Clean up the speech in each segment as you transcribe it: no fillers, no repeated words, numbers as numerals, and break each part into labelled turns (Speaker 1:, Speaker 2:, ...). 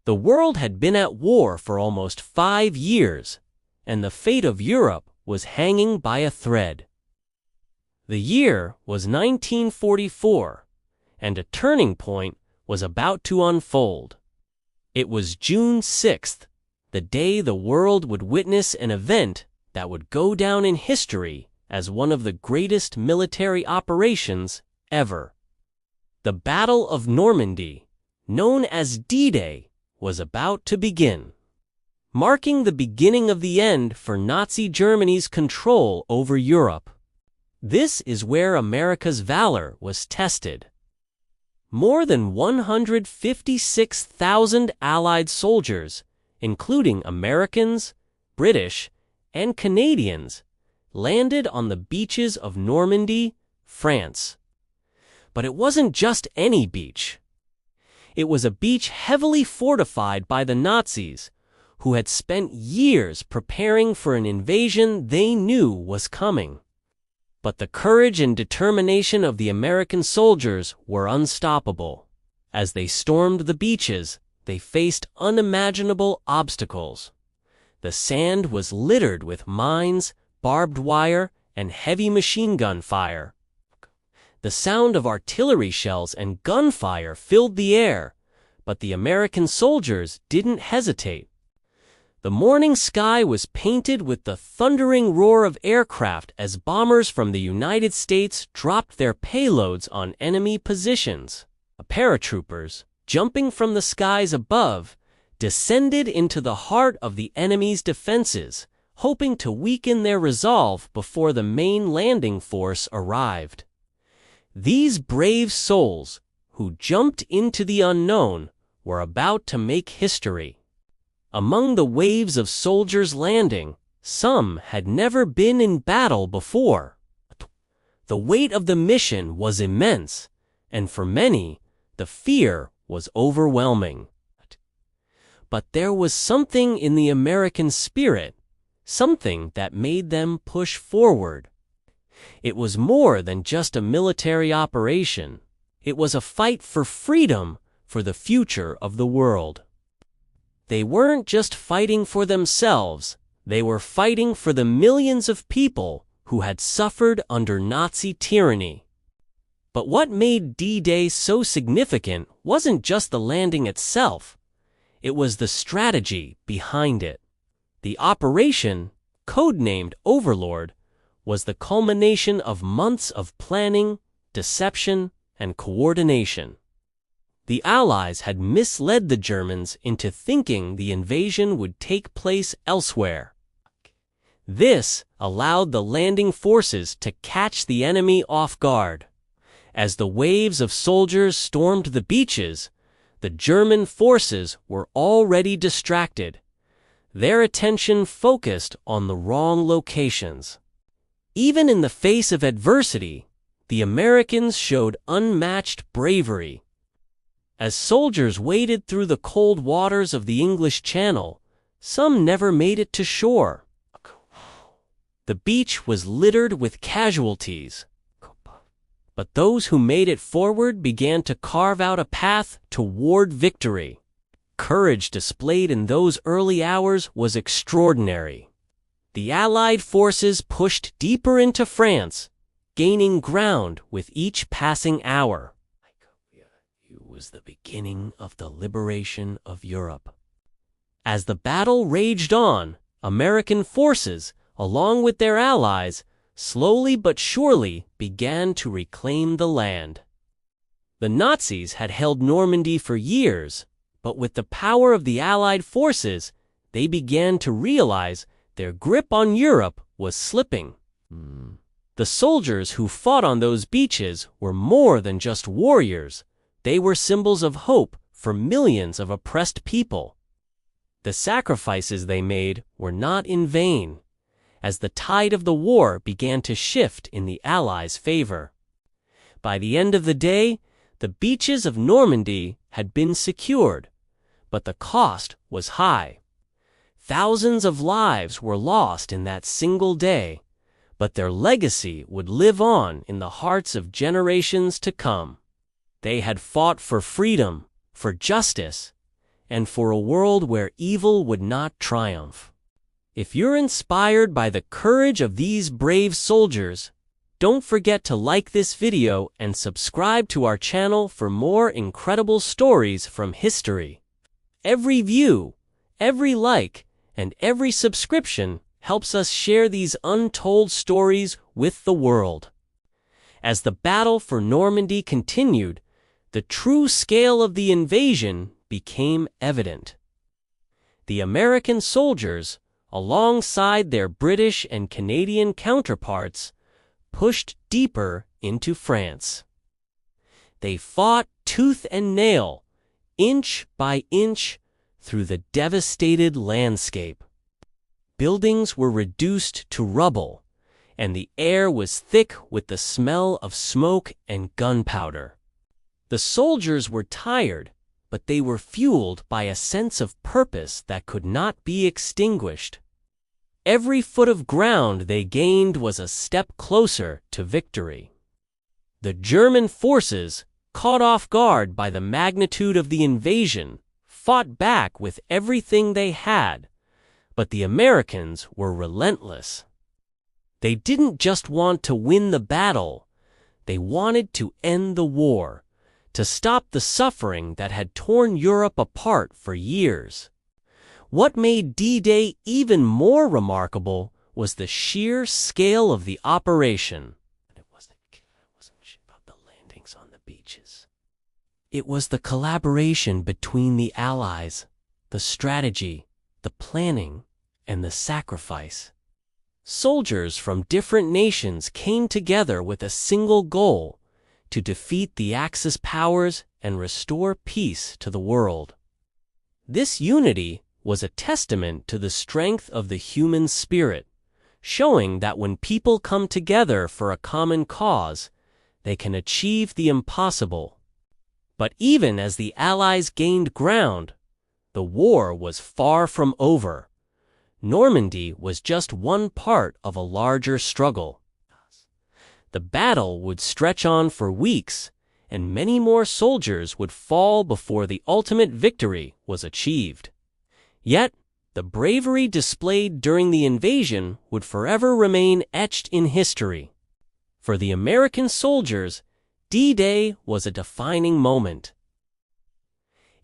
Speaker 1: The world had been at war for almost 5 years, and the fate of Europe was hanging by a thread. The year was 1944, and a turning point was about to unfold. It was June 6th, the day the world would witness an event that would go down in history as one of the greatest military operations ever. The Battle of Normandy, known as D-Day, was about to begin, marking the beginning of the end for Nazi Germany's control over Europe. This is where America's valor was tested. More than 156,000 Allied soldiers, including Americans, British, and Canadians, landed on the beaches of Normandy, France. But it wasn't just any beach. It was a beach heavily fortified by the Nazis, who had spent years preparing for an invasion they knew was coming. But the courage and determination of the American soldiers were unstoppable. As they stormed the beaches, they faced unimaginable obstacles. The sand was littered with mines, barbed wire, and heavy machine gun fire. The sound of artillery shells and gunfire filled the air, but the American soldiers didn't hesitate. The morning sky was painted with the thundering roar of aircraft as bombers from the United States dropped their payloads on enemy positions. Paratroopers, jumping from the skies above, descended into the heart of the enemy's defenses, hoping to weaken their resolve before the main landing force arrived. These brave souls, who jumped into the unknown, were about to make history. Among the waves of soldiers landing, some had never been in battle before. The weight of the mission was immense, and for many, the fear was overwhelming. But there was something in the American spirit, something that made them push forward. It was more than just a military operation. It was a fight for freedom, for the future of the world. They weren't just fighting for themselves, they were fighting for the millions of people who had suffered under Nazi tyranny. But what made D-Day so significant wasn't just the landing itself, it was the strategy behind it. The operation, codenamed Overlord, was the culmination of months of planning, deception, and coordination. The Allies had misled the Germans into thinking the invasion would take place elsewhere. This allowed the landing forces to catch the enemy off guard. As the waves of soldiers stormed the beaches, the German forces were already distracted, their attention focused on the wrong locations. Even in the face of adversity, the Americans showed unmatched bravery. As soldiers waded through the cold waters of the English Channel, some never made it to shore. The beach was littered with casualties, but those who made it forward began to carve out a path toward victory. Courage displayed in those early hours was extraordinary. The Allied forces pushed deeper into France, gaining ground with each passing hour. It was the beginning of the liberation of Europe. As the battle raged on, American forces, along with their allies, slowly but surely began to reclaim the land. The Nazis had held Normandy for years, but with the power of the Allied forces, they began to realize their grip on Europe was slipping. The soldiers who fought on those beaches were more than just warriors. They were symbols of hope for millions of oppressed people. The sacrifices they made were not in vain, as the tide of the war began to shift in the Allies' favor. By the end of the day, the beaches of Normandy had been secured, but the cost was high. Thousands of lives were lost in that single day, but their legacy would live on in the hearts of generations to come. They had fought for freedom, for justice, and for a world where evil would not triumph. If you're inspired by the courage of these brave soldiers, don't forget to like this video and subscribe to our channel for more incredible stories from history. Every view, every like, and every subscription helps us share these untold stories with the world. As the battle for Normandy continued, the true scale of the invasion became evident. The American soldiers, alongside their British and Canadian counterparts, pushed deeper into France. They fought tooth and nail, inch by inch, through the devastated landscape. Buildings were reduced to rubble, and the air was thick with the smell of smoke and gunpowder. The soldiers were tired, but they were fueled by a sense of purpose that could not be extinguished. Every foot of ground they gained was a step closer to victory. The German forces, caught off guard by the magnitude of the invasion, fought back with everything they had, but the Americans were relentless. They didn't just want to win the battle, they wanted to end the war, to stop the suffering that had torn Europe apart for years. What made D-Day even more remarkable was the sheer scale of the operation. It wasn't about the landings on the beaches. It was the collaboration between the Allies, the strategy, the planning, and the sacrifice. Soldiers from different nations came together with a single goal: to defeat the Axis powers and restore peace to the world. This unity was a testament to the strength of the human spirit, showing that when people come together for a common cause, they can achieve the impossible. But even as the Allies gained ground, the war was far from over. Normandy was just one part of a larger struggle. The battle would stretch on for weeks, and many more soldiers would fall before the ultimate victory was achieved. Yet, the bravery displayed during the invasion would forever remain etched in history. For the American soldiers, D-Day was a defining moment.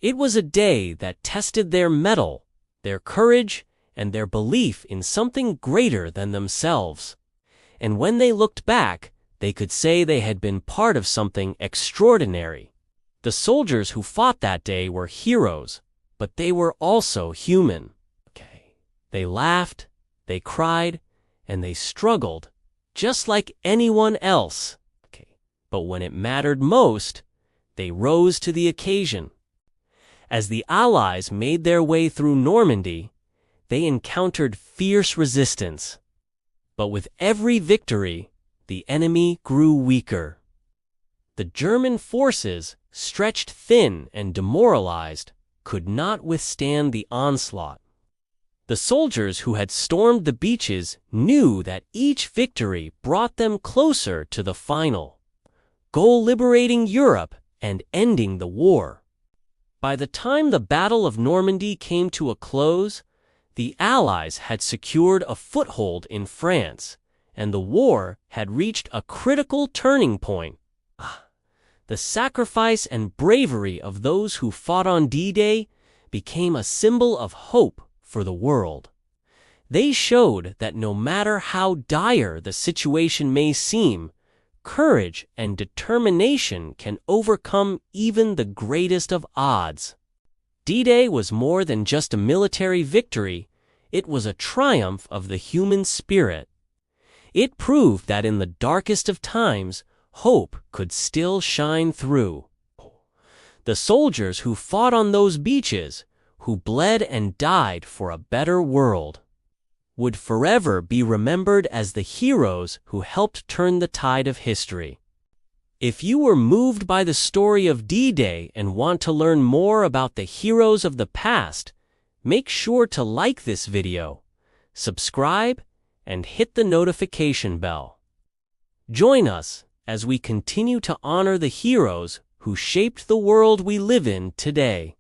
Speaker 1: It was a day that tested their mettle, their courage, and their belief in something greater than themselves. And when they looked back, they could say they had been part of something extraordinary. The soldiers who fought that day were heroes, but they were also human. They laughed, they cried, and they struggled, just like anyone else. But when it mattered most, they rose to the occasion. As the Allies made their way through Normandy, they encountered fierce resistance. But with every victory, the enemy grew weaker. The German forces, stretched thin and demoralized, could not withstand the onslaught. The soldiers who had stormed the beaches knew that each victory brought them closer to the final goal: liberating Europe and ending the war. By the time the Battle of Normandy came to a close, the Allies had secured a foothold in France, and the war had reached a critical turning point. The sacrifice and bravery of those who fought on D-Day became a symbol of hope for the world. They showed that no matter how dire the situation may seem, courage and determination can overcome even the greatest of odds. D-Day was more than just a military victory, it was a triumph of the human spirit. It proved that in the darkest of times, hope could still shine through. The soldiers who fought on those beaches, who bled and died for a better world, would forever be remembered as the heroes who helped turn the tide of history. If you were moved by the story of D-Day and want to learn more about the heroes of the past, make sure to like this video, subscribe, and hit the notification bell. Join us as we continue to honor the heroes who shaped the world we live in today.